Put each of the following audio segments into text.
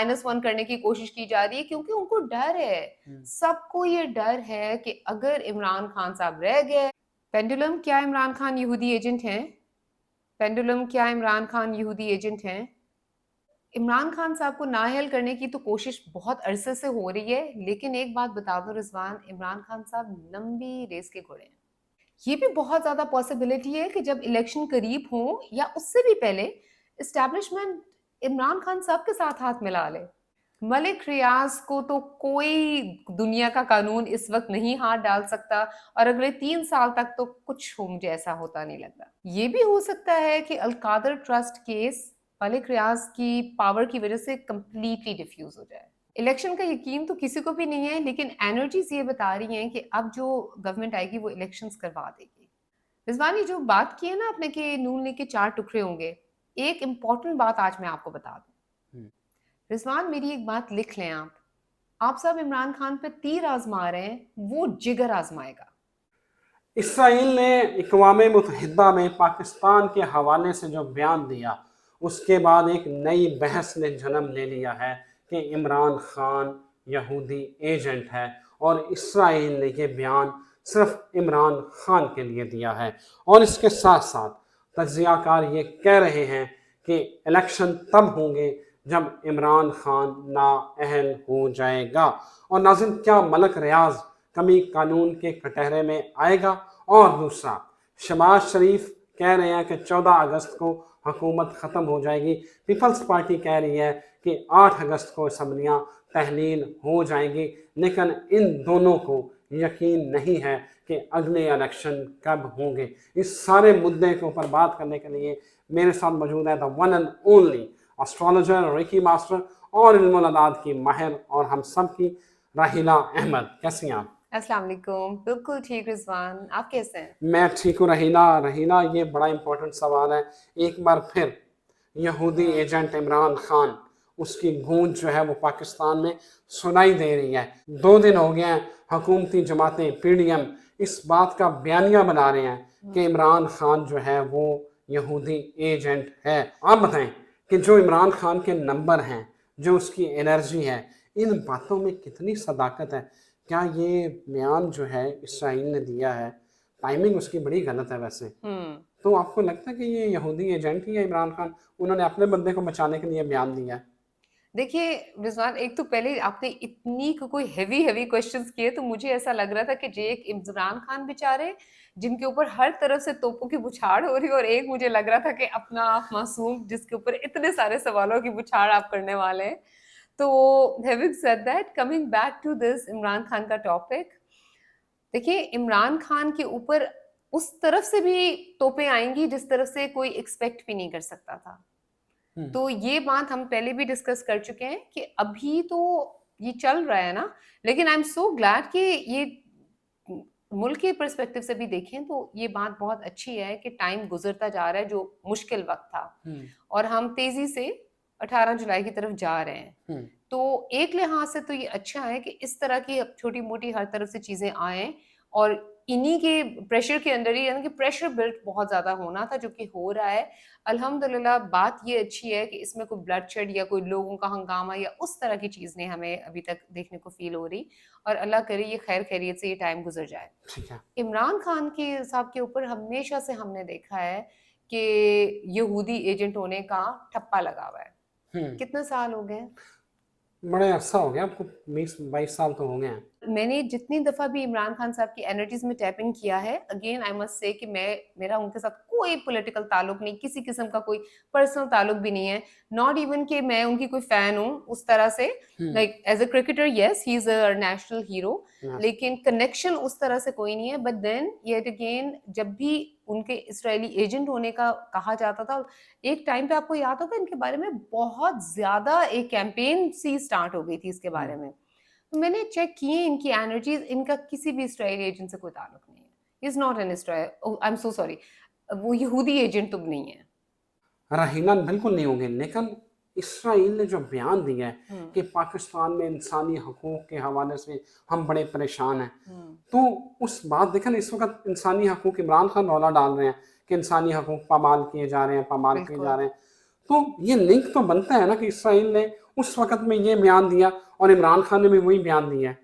-1 करने की कोशिश की जा रही है, क्योंकि उनको डर है, सबको ये डर है कि अगर इमरान खान साहब रह गए। पेंडुलम, क्या इमरान खान यहूदी एजेंट हैं? पेंडुलम, क्या इमरान खान यहूदी एजेंट हैं? इमरान खान साहब को नाअहल करने की तो कोशिश बहुत अरसे से हो रही है, लेकिन एक बात बता दो रिजवान, इमरान खान साहब लंबी रेस के घोड़े हैं। ये भी बहुत ज्यादा पॉसिबिलिटी है कि जब इलेक्शन करीब हो या उससे भी पहले इस्टेब्लिशमेंट इमरान खान साहब के साथ हाथ मिला ले। मलिक रियाज को तो कोई दुनिया का कानून इस वक्त नहीं हाथ डाल सकता, और अगले 3 साल तक तो कुछ हो, मुझे ऐसा होता नहीं लगता। ये भी हो सकता है कि अलकादर ट्रस्ट केस मलिक रियाज की पावर की वजह से कंप्लीटली डिफ्यूज हो जाए। इलेक्शन का यकीन तो किसी को भी नहीं है, लेकिन एनर्जीज ये बता रही हैं कि अब जो गवर्नमेंट आएगी वो इलेक्शंस करवा देगी। रिजवानी, जो बात की है ना आपने कि नून लीग के 4 टुकड़े होंगे, एक इंपॉर्टेंट बात आज मैं आपको बता दूं। रिजवान, मेरी एक बात लिख लें आप सब इमरान खान पे तीर आजमा रहे हैं, वो जिगर आजमाएगा। इसराइल ने अक़वाम मुत्तहिदा में पाकिस्तान के हवाले से जो बयान दिया, उसके बाद एक नई बहस ने जन्म ले लिया है कि इमरान खान यहूदी एजेंट है, और इसराइल ने ये बयान सिर्फ इमरान खान के लिए दिया है। और इसके साथ साथ तज्ज़ियाकार ये कह रहे हैं कि इलेक्शन तब होंगे जब इमरान खान नाअहल हो जाएगा। और नाज़रीन, क्या मलिक रियाज कभी कानून के कटहरे में आएगा? और दूसरा, शहबाज शरीफ कह रहे हैं कि 14 अगस्त को हुकूमत ख़त्म हो जाएगी। पीपल्स पार्टी कह रही है कि 8 अगस्त को असम्बलियाँ तहलील हो जाएंगी, लेकिन इन दोनों को यकीन नहीं है कि अगले इलेक्शन कब होंगे। इस सारे मुद्दे के ऊपर बात करने के लिए मेरे साथ मौजूद है the one and only astrologer, reiki master और इल्मुल अदाद की माहिर और हम सब की राहिला अहमद। कैसी हैं आप? अस्सलाम वालेकुम। बिल्कुल ठीक रिजवान, आप कैसे हैं? मैं ठीक हूँ रहीना। रहीना, ये बड़ा इंपॉर्टेंट सवाल है। एक बार फिर यहूदी एजेंट इमरान खान, उसकी गूंज जो है वो पाकिस्तान में सुनाई दे रही है। 2 दिन हो गए हैं हुकूमती जमातें, पीडीएम इस बात का बयानिया बना रहे हैं कि इमरान खान जो है वो यहूदी एजेंट है। आप बताएं कि जो इमरान खान के नंबर हैं, जो उसकी एनर्जी है, इन बातों में कितनी सदाकत है? क्या ये बयान जो है इसराइल ने दिया है, टाइमिंग उसकी बड़ी गलत है वैसे, तो आपको लगता है कि ये यहूदी एजेंट ही है इमरान खान, उन्होंने अपने बंदे को बचाने के लिए बयान दिया है? देखिए रिजवान, एक तो पहले आपने इतनी कोई हैवी हैवी क्वेश्चंस किए, तो मुझे ऐसा लग रहा था कि जे एक इमरान खान बेचारे जिनके ऊपर हर तरफ से तोपों की बुछाड़ हो रही है, और एक मुझे लग रहा था कि अपना आप मासूम जिसके ऊपर इतने सारे सवालों की बुछाड़ आप करने वाले हैं। तो having said that, coming back to this Imran Khan का टॉपिक, देखिए इमरान खान के ऊपर उस तरफ से भी तोपें आएंगी जिस तरफ से कोई एक्सपेक्ट भी नहीं कर सकता था। तो ये बात हम पहले भी डिस्कस कर चुके हैं कि अभी तो ये चल रहा है ना, लेकिन आई एम सो ग्लैड कि ये मुल्क के पर्सपेक्टिव से भी देखें तो ये बात बहुत अच्छी है कि टाइम गुजरता जा रहा है, जो मुश्किल वक्त था और हम तेजी से 18 जुलाई की तरफ जा रहे हैं। तो एक लिहाज से तो ये अच्छा है कि इस तरह की छोटी मोटी हर तरफ से चीजें आए, और इन्हीं के प्रेशर के अंदर ही, यानी कि प्रेशर बिल्ट बहुत ज्यादा होना था जो कि हो रहा है। अल्हम्दुलिल्लाह बात ये अच्छी है कि इसमें कोई ब्लडशेड या कोई लोगों का हंगामा या उस तरह की चीज नहीं हमें अभी तक देखने को फील हो रही, और अल्लाह करे ये खैर खैरियत से ये टाइम गुजर जाए। ठीक है। इमरान खान के साहब के ऊपर हमेशा से हमने देखा है कि यहूदी एजेंट होने का ठप्पा लगा हुआ है। कितने साल हो गए? बड़े अरसा हो गया, आपको 20-22 साल तो हो गए हैं। मैंने जितनी दफा भी इमरान खान साहब की एनर्जीज में टैप इन किया है, अगेन आई मस्ट से कि मेरा उनके साथ कोई पॉलिटिकल ताल्लुक नहीं, किसी किस्म का कोई पर्सनल ताल्लुक भी नहीं है, नॉट इवन कि मैं उनकी कोई फैन हूँ उस तरह से। Like as a cricketer yes he is a national hero, लेकिन कनेक्शन उस तरह से कोई नहीं है। बट देन येट अगेन जब भी उनके इसराइली एजेंट होने का कहा जाता था, एक टाइम पे आपको याद होगा इनके बारे में बहुत ज्यादा एक कैंपेन सी स्टार्ट हो गई थी इसके बारे में। तो मैंने चेक किए इनकी एनर्जीज, इनका किसी भी इसराइली एजेंट से कोई ताल्लुक नहीं है। Is not an Israel, I am so sorry, वो यहूदी एजेंट तो नहीं है। रहीना, बिल्कुल नहीं होंगे, लेकिन इसराइल ने जो बयान दिया है कि पाकिस्तान में इंसानी हकूक के हवाले से हम बड़े परेशान हैं, तो उस बात देखें ना, इस वक्त इंसानी हकूक इमरान खान रौला डाल रहे हैं कि इंसानी हकूक पामाल किए जा रहे हैं, पामाल किए जा रहे हैं। तो ये लिंक तो बनता है ना कि इसराइल ने उस वक्त में ये बयान दिया और इमरान खान ने भी वही बयान दिया है।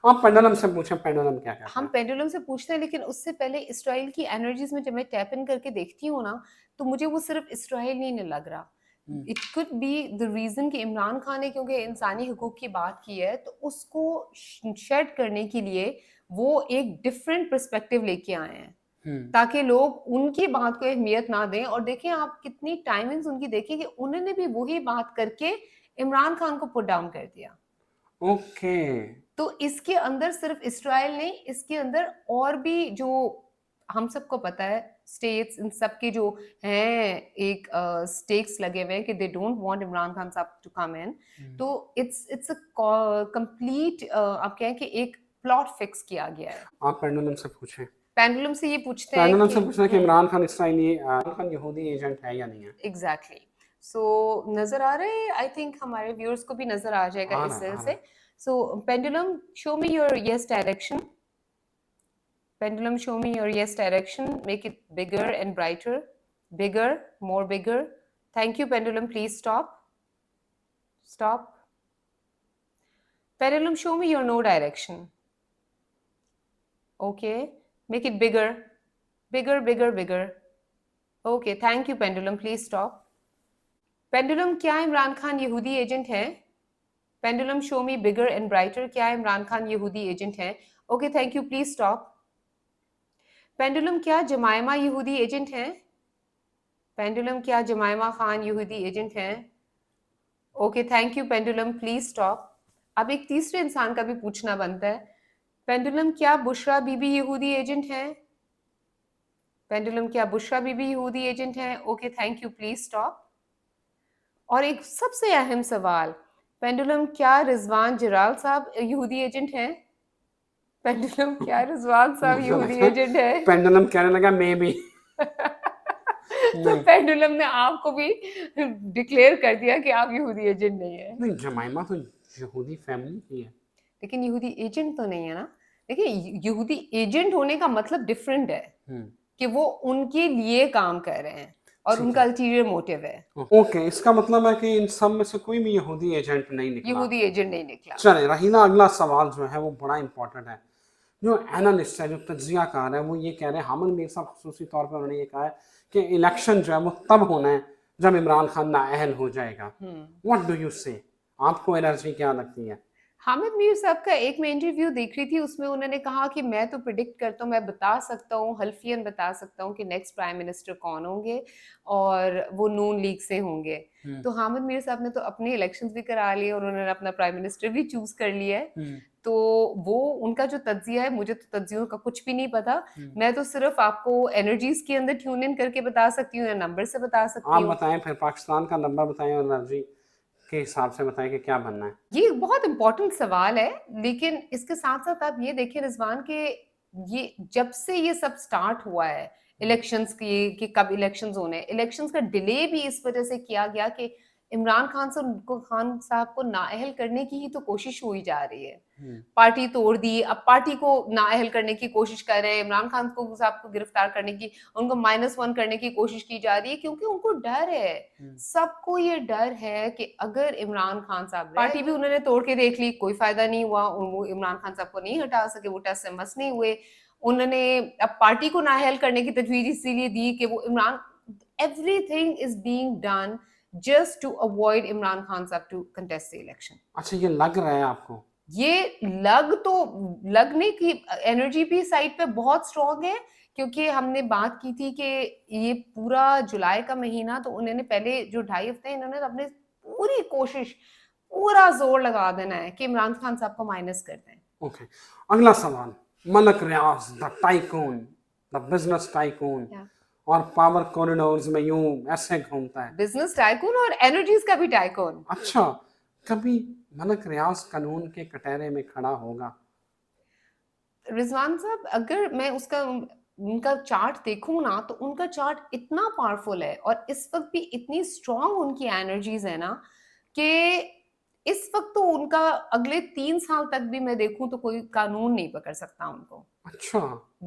आप पेंडुलम से पूछें, पेंडुलम क्या कहता हम है। पेंडुलम से पूछते हैं, लेकिन उससे पहले इसराइल की एनर्जीज में जब मैं टैप इन करके देखती हूँ ना, तो मुझे वो सिर्फ इसराइल नहीं लग रहा। It could be the reason कि इमरान खान ने क्योंकि इंसानी हकूक की बात की है, तो उसको शेड करने के लिए वो एक डिफरेंट पर्सपेक्टिव लेके आए हैं, ताकि लोग उनकी बात को अहमियत ना दें। और देखें आप कितनी टाइमिंग्स उनकी देखें कि उन्होंने भी वही बात करके इमरान खान को पुट डाउन कर दिया। ओके। तो इसके अंदर सिर्फ इसराइल नहीं, इसके अंदर और भी जो हम सबको पता है स्टेट्स, इन सब के जो हैं एक स्टेक्स लगे हुए हैं कि they don't want Imran Khan साहब टू कम इन। तो इट्स अ कंप्लीट, आप कहें कि एक प्लॉट फिक्स किया गया है। आप पेंडुलम से पूछें। पेंडुलम से ये पूछते हैं पेंडुलम कि से पूछना कि इमरान खान इसराइली, इमरान खान यहूदी एजेंट है या नहीं है। एग्जैक्टली। सो नजर आ रहे हैं, आई थिंक हमारे व्यूअर्स को भी नजर आ जाएगा आ इस रहा है, सेल आ रहा से। है। So pendulum, show me your yes direction. Pendulum, show me your yes direction. Make it bigger and brighter. Bigger, more bigger. Thank you, pendulum. Please stop. Stop. Pendulum, show me your no direction. Okay. Make it bigger. Bigger, bigger, bigger. Okay. Thank you, pendulum. Please stop. Pendulum, क्या इमरान खान यहूदी agent है? Pendulum, show me bigger and brighter. क्या इमरान खान यहूदी agent है? Okay. Thank you. Please stop. Pendulum, क्या जमायमा यहूदी agent हैं? Pendulum, क्या जमायमा खान यहूदी एजेंट हैं? Okay, thank you pendulum, please stop. अब एक तीसरे इंसान का भी पूछना बनता है। पेंडुलम, क्या बुशरा बीबी यहूदी एजेंट हैं? पेंडुलम, क्या बुशरा बीबी यहूदी एजेंट हैं? Okay, thank you, please stop. और एक सबसे अहम सवाल, पेंडुलम, क्या रिजवान जलाल साहब यहूदी एजेंट हैं? पेंडुलम, क्या रिजवान साहब मुझे यहूदी लगा एजेंट है? पेंडुलम कहने लगा मे बी। तो नहीं पेंडुलम ने आपको भी डिक्लेयर कर दिया कि आप यहूदी एजेंट नहीं है। नहीं, जमाइमा तो यहूदी फैमिली की है। लेकिन यहूदी एजेंट तो नहीं है ना। देखिए, यहूदी एजेंट होने का मतलब डिफरेंट है, कि वो उनके लिए काम कर रहे हैं और ठीक उनका है। अल्टीरियर मोटिव है। ओके, इसका मतलब है कि इन सब में से कोई भी यहूदी एजेंट नहीं निकला। यहूदी एजेंट नहीं निकला। चले रहीना, अगला सवाल जो है वो बड़ा इंपॉर्टेंट है। जो एनालिस्ट है, जो तज्जियाकार है, वो ये कह रहे हैं, हामिद मीर साहब खुसूसी तौर पर उन्होंने ये कहा है कि इलेक्शन जो है वो तब होना है जब इमरान खान नाअहल हो जाएगा। व्हाट डू यू से, आपको एनर्जी क्या लगती है। हामिद मीर साहब का एक मैं इंटरव्यू देख रही थी, उसमें उन्होंने कहा कि मैं तो प्रिडिक्ट करता हूँ, मैं बता सकता हूँ, हल्फियन बता सकता हूँ कि नेक्स्ट प्राइम मिनिस्टर कौन होंगे, और वो नून लीग से होंगे। तो हामिद मीर साहब ने तो अपने इलेक्शंस भी करा लिए और उन्होंने अपना प्राइम मिनिस्टर भी चूज कर लिया है। तो वो उनका जो तज्जिया है, मुझे तो तज्जियों का कुछ भी नहीं पता। मैं तो सिर्फ आपको एनर्जीज के अंदर ट्यून इन करके बता सकती हूँ या नंबर से बता सकती आप हूँ। बताएं, फिर पाकिस्तान का नंबर बताएं और एनर्जी के हिसाब से बताएं कि क्या बनना है। ये बहुत इंपॉर्टेंट सवाल है, लेकिन इसके साथ साथ आप ये देखें रिजवान के, ये जब से ये सब स्टार्ट हुआ है इलेक्शंस की, कि कब इलेक्शंस होने, इलेक्शंस का डिले भी इस वजह से किया गया कि इमरान खान से उनको, खान साहब को नाअहल करने की ही तो कोशिश हुई जा रही है। पार्टी तोड़ दी, अब पार्टी को नाअहल करने की कोशिश कर रहे हैं, इमरान खान को साहब को गिरफ्तार करने की, उनको -1 करने की कोशिश की जा रही है, क्योंकि उनको डर है, सबको ये डर है कि अगर इमरान खान साहब, पार्टी भी उन्होंने तोड़ के देख ली, कोई फायदा नहीं हुआ, वो इमरान खान साहब को नहीं हटा सके, वो टेस्ट से मस नहीं हुए। उन्होंने अब पार्टी को नाअहल करने की तजवीज इसीलिए दी कि वो Imran, everything is being done just to avoid Imran Khan साहब to contest the election। अच्छा, ये लग रहा है आपको। ये लगने की एनर्जी भी साइड पे बहुत स्ट्रॉन्ग है, क्योंकि हमने बात की थी कि ये पूरा जुलाई का महीना, तो उन्होंने पहले जो 2.5 हफ्ते इन्होंने अपने पूरी कोशिश, पूरा जोर लगा देना है कि इमरान खान साहब को माइनस कर दें। ओके, अगला सवाल, Malik Riaz the tycoon, the business tycoon, और पावर कॉरिडोर्स में यूं ऐसे घूमता है। बिजनेस टाइकून और एनर्जीज का भी टाइकून। अच्छा, कभी मलक रियाज कानून के कटहरे में खड़ा होगा। रिजवान साहब, अगर मैं उसका उनका चार्ट देखूं ना, तो उनका चार्ट इतना पावरफुल है और इस वक्त भी इतनी स्ट्रांग उनकी एनर्जीज है ना, कि इस वक्त तो उनका अगले 3 साल तक भी मैं देखूं तो कोई कानून नहीं पकड़ सकता उनको। अच्छा।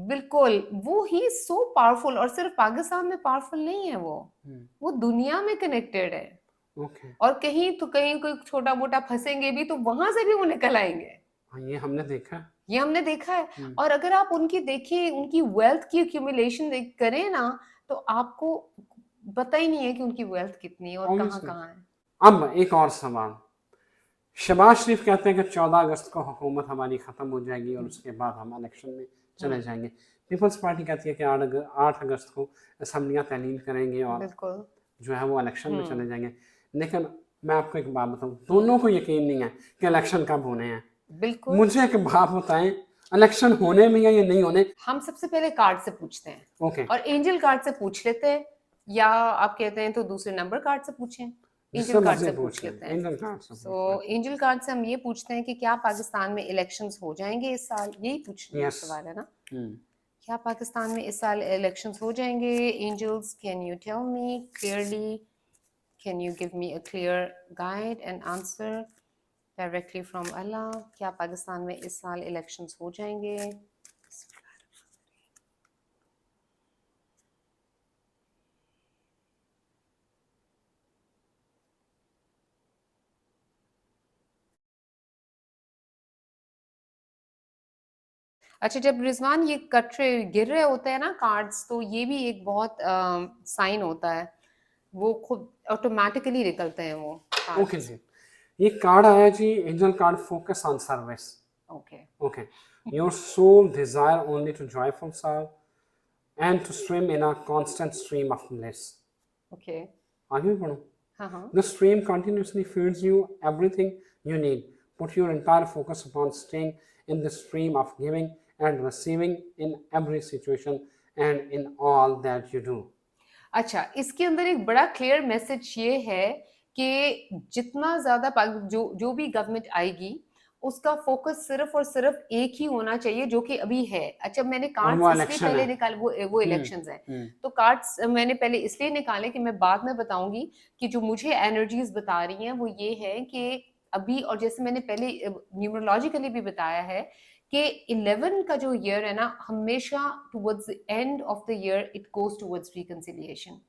बिल्कुल, वो ही सो पावरफुल, और सिर्फ पाकिस्तान में पावरफुल नहीं है वो दुनिया में कनेक्टेड है। ओके। और कहीं तो कहीं कोई छोटा-मोटा फँसेंगे भी तो वहाँ से भी वो निकल आएँगे। हाँ, ये हमने देखा है। ये हमने देखा है। हुँ, और अगर आप उनकी देखिए, उनकी वेल्थ की एक्यूमुलेशन करें ना, तो आपको पता ही नहीं है कि उनकी वेल्थ कितनी है और ऑब्वियसली। कहाँ-कहाँ है। अब एक और सवाल, शहबाज शरीफ कहते हैं कि 14 अगस्त को हुकूमत हमारी ख़त्म हो जाएगी और हुँ, उसके बाद हम इलेक्शन में हुँ, चले जाएँगे। पीपल्स पार्टी कहती है कि 8 अगस्त को असम्बलियाँ तहलील करेंगे और बिल्कुल। जो है वो इलेक्शन में हुँ, चले जाएँगे। लेकिन मैं आपको एक बात बताऊँ, हुँ, दोनों को यकीन नहीं है कि हुँ, इलेक्शन कब होने हैं। बिल्कुल। मुझे एक बात बताएँ, इलेक्शन होने में या नहीं होने? हम सबसे पहले कार्ड से पूछते हैं ओके, और एंजल कार्ड से पूछ लेते हैं, या आप कहते हैं तो दूसरे नंबर कार्ड से पूछें। जिससे एंजल कार्ड मर्ज़ी से पूछ पूछ लें, लेते हैं। एंजल कार्ड से पूछ लें। सो एंजल कार्ड से हम ये पूछते हैं कि क्या पाकिस्तान में इलेक्शंस हो जाएँगे इस साल? यही यस। सवाल है ना? हुँ। क्या पाकिस्तान में इस साल इलेक्शंस हो जाएँगे? Angels, can you tell me clearly, can you give me a clear guide and answer directly from Allah? क्या पाकिस्तान में इस साल इलेक्शंस हो जाएँगे? अच्छा, जब रिज़वान ये कट रहे गिर रहे होते हैं ना कार्ड्स, तो ये भी एक बहुत साइन होता है। वो खुद ऑटोमैटिकली निकलते हैं वो ओके कार्ड्स। जी। ये कार्ड आया जी, angel card focus on service. Okay. Okay. Your soul desire only to joyful serve and to swim in a constant stream of bliss. Okay. आगे भी पढ़ो। हाँ, हाँ। The stream continuously feeds you everything you need. Put your entire focus upon staying in the stream of giving and receiving in every situation and in all that you do. अच्छा, इसके अंदर एक बड़ा क्लियर मैसेज ये है कि जितना ज़्यादा जो जो भी गवर्नमेंट आएगी, उसका फ़ोकस सिर्फ़ और सिर्फ़ एक ही होना चाहिए जो कि अभी है। अच्छा, मैंने और कार्ड्स वो इसलिए इलेक्शन पहले है। निकाले, वो हम्म। इलेक्शंस हैं। हम्म। तो कार्ड्स मैंने पहले इसलिए निकाले कि मैं बाद में बताऊँगी कि जो मुझे एनर्जीज़ बता रही हैं वो ये है कि अभी, और जैसे मैंने पहले न्यूमरोलॉजिकली भी बताया है कि 11 का जो ईयर है ना, हमेशा towards the end of the year it goes towards reconciliation.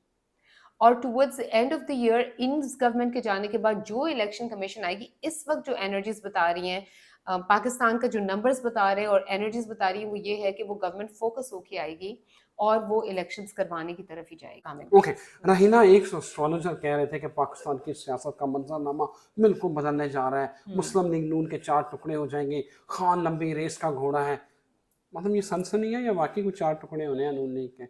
और towards the end of the year in government के जाने के बाद जो इलेक्शन कमीशन आएगी, इस वक्त जो एनर्जीज बता रही हैं, पाकिस्तान का जो नंबर्स बता रहे हैं और एनर्जीज बता रही हैं, वो ये है कि वो गवर्नमेंट फोकस होके आएगी और वो इलेक्शंस करवाने की तरफ ही जाएगी कामिल। ओके। रहीना, एक एस्ट्रोलॉजर कह रहे थे कि पाकिस्तान की सियासत का मंजरनामा बिल्कुल बदलने जा रहा है। हम्म। मुस्लिम लीग नून के 4 टुकड़े हो जाएंगे। खान लंबी रेस का घोड़ा है। मतलब ये सनसनी है या वाकई कुछ 4 टुकड़े होने हैं नून लीग के?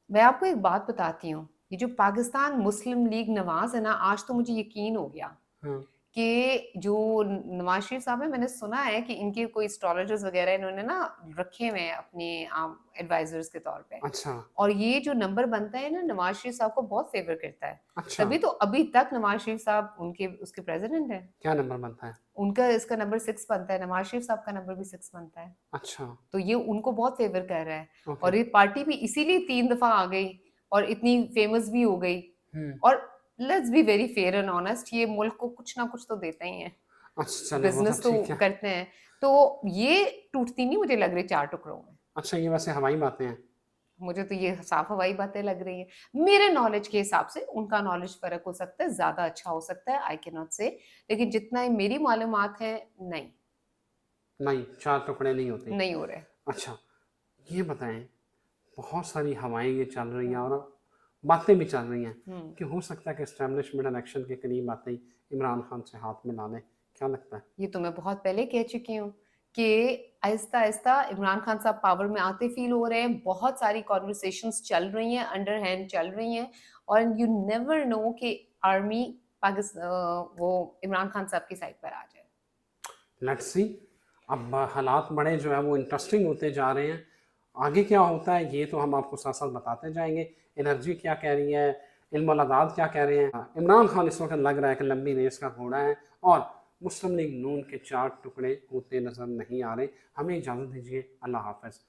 मैं आपको एक बात बताती हूँ, ये जो पाकिस्तान मुस्लिम लीग नवाज है ना, आज तो मुझे यकीन हो गया हाँ। कि जो नवाज शरीफ साहब है, मैंने सुना है कि इनके कोई एस्ट्रोलॉजर्स वगैरह इन्होंने ना रखे हुए हैं अपने एडवाइजर्स के तौर पे। अच्छा। और ये जो नंबर बनता है ना, नवाज शरीफ साहब को बहुत फेवर करता है। अच्छा। तभी तो अभी तक नवाज शरीफ साहब उनके उसके प्रेसिडेंट हैं। क्या नंबर बनता है? उनका इसका नंबर 6 बनता है, नवाज शरीफ साहब का नंबर भी 6 बनता है। अच्छा। तो ये उनको बहुत फेवर कर रहा है ओके। और ये पार्टी भी इसीलिए 3 दफा आ गई और इतनी फेमस भी हो गई। हम्म। और let's be very fair and honest, ये मुल्क को कुछ ना कुछ तो देता ही है। अच्छा, चले वो तो बिज़नेस तो ठीक है। करते हैं। तो ये टूटती नहीं मुझे लग रही 4 टुकड़ों में। अच्छा, ये वैसे हवाई बातें हैं। मुझे तो ये साफ हवाई बातें लग रही हैं। मेरे नॉलेज के हिसाब से उनका नॉलेज फ़र्क हो सकता है, ज़्यादा अच्छा हो सकता है, आई कैन नॉट से। लेकिन जितना ही मेरी मालूमात है, नहीं, नहीं, 4 टुकड़े नहीं होते। नहीं हो रहे। अच्छा, ये बताएँ, बहुत सारी हवाएँ ये चल रही हैं हुँ, और बातें भी चल रही हैं हुँ। कि हो सकता है कि एस्टेब्लिशमेंट इलेक्शन के करीब आते ही इमरान खान से हाथ मिला लें। क्या लगता है? ये तो मैं बहुत पहले कह चुकी हूँ कि आहिस्ता-आहिस्ता इमरान खान साहब पावर में आते फ़ील हो रहे हैं। बहुत सारी कन्वर्सेशंस चल रही हैं, अंडर हैंड चल रही हैं और यू नेवर नो कि आर्मी वो इमरान खान साहब की साइड पर आ जाए। Let's see. अब हालात बड़े जो है वो इंटरेस्टिंग होते जा रहे हैं। आगे क्या होता है ये तो हम आपको साथ-साथ बताते जाएँगे। एनर्जी क्या कह रही है, इल्मुल अदाद क्या कह रहे हैं। इमरान खान इस वक़्त लग रहा है कि लंबी रेस का घोड़ा है और मुस्लिम लीग नून के 4 टुकड़े होते नज़र नहीं आ रहे। हमें इजाज़त दीजिए। अल्लाह हाफ़िज़।